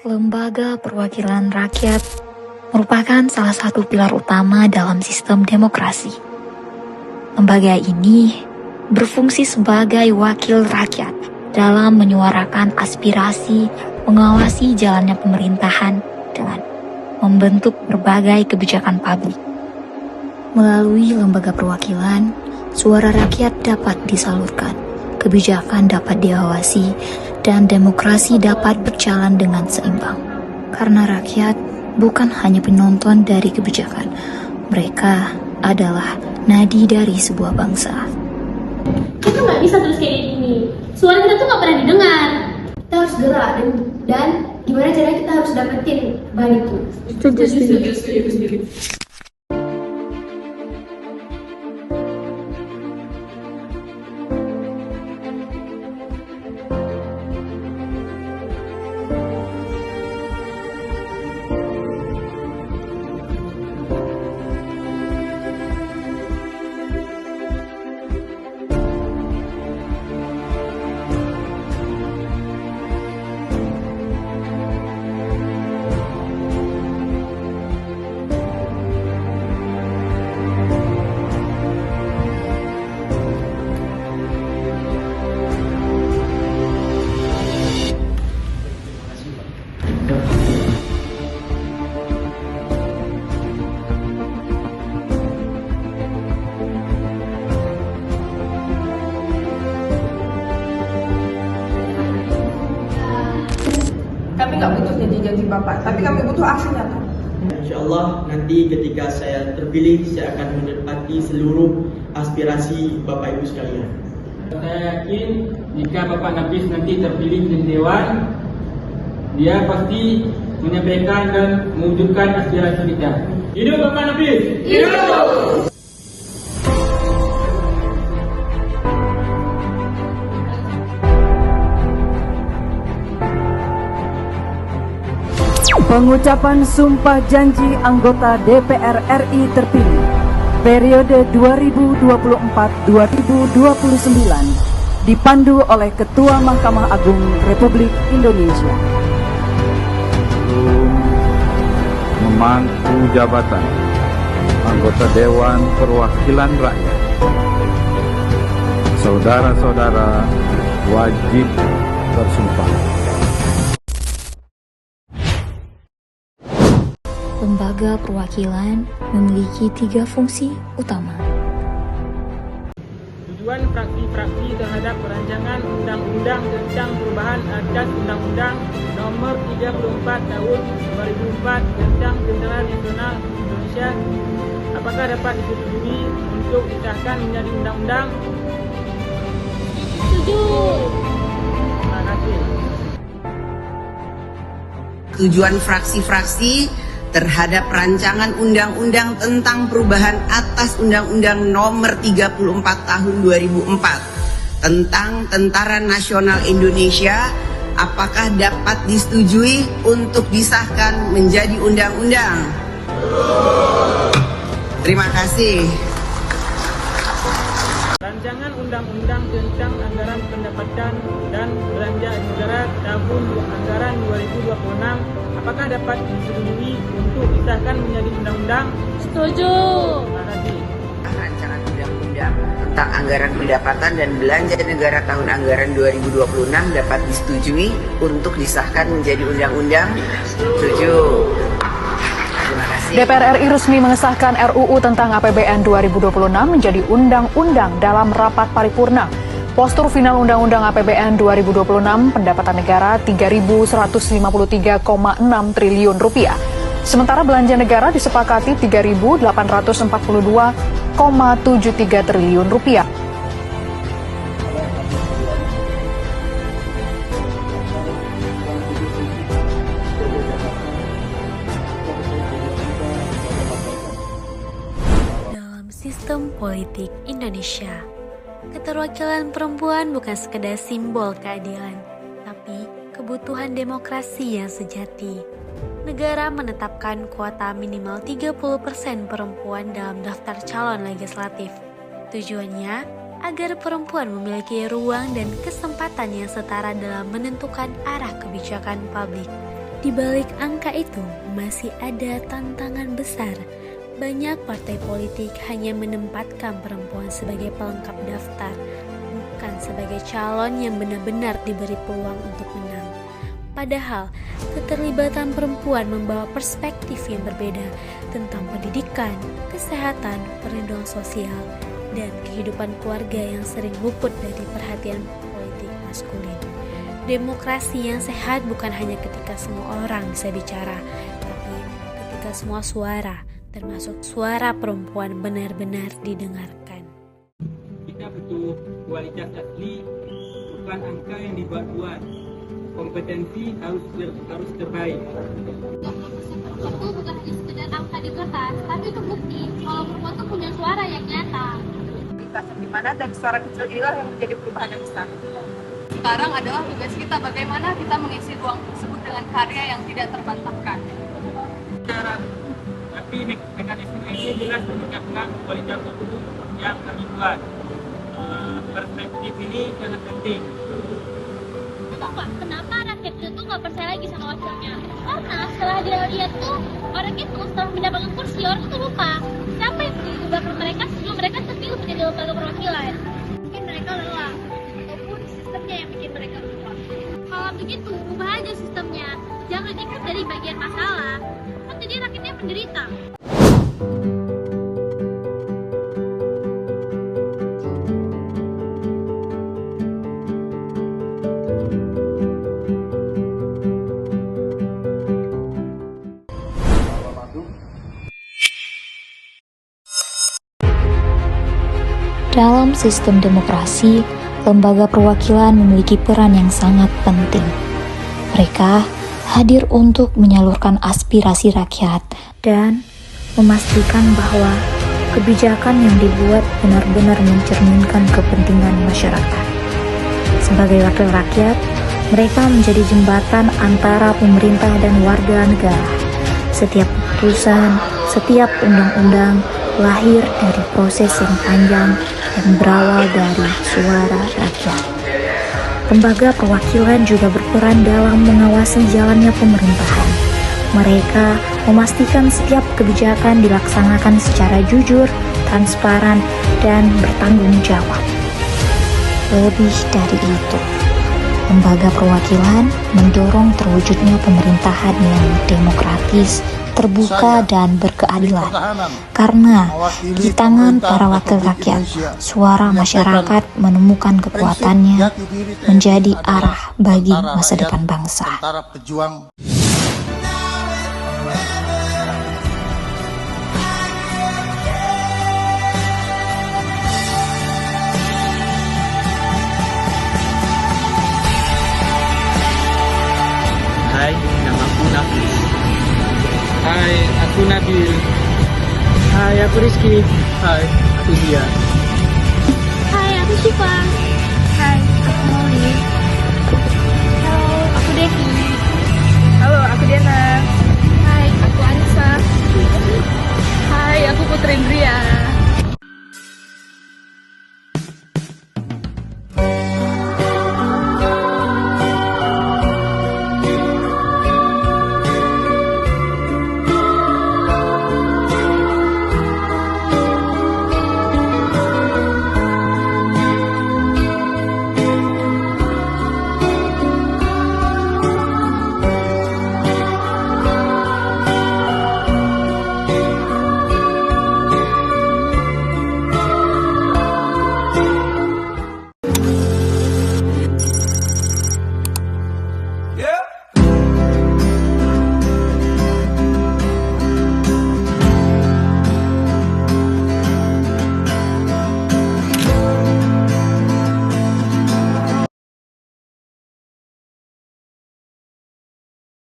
Lembaga Perwakilan Rakyat merupakan salah satu pilar utama dalam sistem demokrasi. Lembaga ini berfungsi sebagai wakil rakyat dalam menyuarakan aspirasi, mengawasi jalannya pemerintahan, dan membentuk berbagai kebijakan publik. Melalui lembaga perwakilan, suara rakyat dapat disalurkan, kebijakan dapat diawasi, dan demokrasi dapat berjalan dengan seimbang. Karena rakyat bukan hanya penonton dari kebijakan, mereka adalah nadi dari sebuah bangsa. Kita nggak bisa terus kayak gini. Suara kita tuh nggak pernah didengar. Kita harus gerak dan gimana caranya kita harus dapetin bahan itu. Setuju. Kami nggak butuh janji-janji Bapak, tapi kami butuh aksi nyata. Insya Allah nanti ketika saya terpilih, saya akan menepati seluruh aspirasi Bapak Ibu sekalian. Saya yakin jika Bapak Nafis nanti terpilih di Dewan, dia pasti menyampaikan dan mewujudkan aspirasi kita. Hidup Bapak Nafis! Hidup! Pengucapan sumpah janji anggota DPR RI terpilih periode 2024-2029 dipandu oleh Ketua Mahkamah Agung Republik Indonesia. Memangku jabatan anggota Dewan Perwakilan Rakyat, saudara-saudara wajib bersumpah. Lembaga perwakilan memiliki 3 fungsi utama. Tujuan fraksi-fraksi terhadap rancangan undang-undang tentang perubahan atas Undang-Undang Nomor 34 Tahun 2004 tentang Tentara Nasional Indonesia, apakah dapat disetujui untuk disahkan menjadi undang-undang? Setuju. Terima kasih. Tujuan fraksi-fraksi terhadap rancangan undang-undang tentang perubahan atas Undang-Undang Nomor 34 Tahun 2004 tentang Tentara Nasional Indonesia, apakah dapat disetujui untuk disahkan menjadi undang-undang? Terima kasih. Rancangan Undang-Undang tentang Anggaran Pendapatan dan Belanja Negara Tahun Anggaran 2026, apakah dapat disetujui untuk disahkan menjadi undang-undang? Setuju. Terima kasih. Rancangan undang-undang tentang anggaran pendapatan dan belanja negara tahun anggaran 2026 dapat disetujui untuk disahkan menjadi undang-undang. Setuju. Terima kasih. DPR RI resmi mengesahkan RUU tentang APBN 2026 menjadi undang-undang dalam rapat paripurna. Postur final Undang-Undang APBN 2026 pendapatan negara 3.153,6 triliun rupiah. Sementara belanja negara disepakati 3.842,73 triliun rupiah. Dalam sistem politik Indonesia, keterwakilan perempuan bukan sekedar simbol keadilan, tapi kebutuhan demokrasi yang sejati. Negara menetapkan kuota minimal 30% perempuan dalam daftar calon legislatif. Tujuannya agar perempuan memiliki ruang dan kesempatan yang setara dalam menentukan arah kebijakan publik. Di balik angka itu, masih ada tantangan besar. Banyak partai politik hanya menempatkan perempuan sebagai pelengkap daftar, bukan sebagai calon yang benar-benar diberi peluang untuk menang. Padahal, keterlibatan perempuan membawa perspektif yang berbeda tentang pendidikan, kesehatan, perlindungan sosial, dan kehidupan keluarga yang sering luput dari perhatian politik maskulin. Demokrasi yang sehat bukan hanya ketika semua orang bisa bicara, tapi ketika semua suara, termasuk suara perempuan, benar-benar didengarkan. Kita butuh kualitas asli, bukan angka yang dibuat-buat. Kompetensi harus terbaik. Itu bukan hanya sekedar angka di kertas, tapi itu bukti kalau perempuan itu punya suara yang nyata. Di mana dan suara kecil inilah yang menjadi perubahan yang besar. Sekarang adalah tugas kita bagaimana kita mengisi ruang tersebut dengan karya yang tidak terbantahkan. Tapi mekanisme ini jelas meningkatkan kualitas produk yang kami buat. Perspektif ini sangat penting. Tahu nggak kenapa rakyat itu nggak percaya lagi sama wakilnya? Karena setelah dia lihat tuh orang itu setelah mendapatkan kursi, orang itu lupa siapa yang menjadi bakal mereka sebelum mereka terpilih menjadi lembaga perwakilan. Mungkin mereka lelah ataupun sistemnya yang bikin mereka lupa. Kalau begitu, ubah aja sistemnya. Jangan ikut dari bagian masalah. Kan jadi rakyatnya menderita. Dalam sistem demokrasi, lembaga perwakilan memiliki peran yang sangat penting. Mereka hadir untuk menyalurkan aspirasi rakyat dan memastikan bahwa kebijakan yang dibuat benar-benar mencerminkan kepentingan masyarakat. Sebagai wakil rakyat, mereka menjadi jembatan antara pemerintah dan warga negara. Setiap keputusan, setiap undang-undang lahir dari proses yang panjang yang berawal dari suara rakyat. Lembaga perwakilan juga berperan dalam mengawasi jalannya pemerintahan. Mereka memastikan setiap kebijakan dilaksanakan secara jujur, transparan, dan bertanggung jawab. Lebih dari itu, lembaga perwakilan mendorong terwujudnya pemerintahan yang demokratis, terbuka, dan berkeadilan. Karena di tangan para wakil rakyat, suara masyarakat menemukan kekuatannya menjadi arah bagi masa depan bangsa. Hai, namaku Nafis. Hai, aku Nabil. Hai, aku Rizky. Hai, aku Zia. Hai, aku Syifa. Hai, aku Molly. Halo, aku Devi. Halo, aku Diana. Hai, aku Anissa. Hai, aku Putri Indria.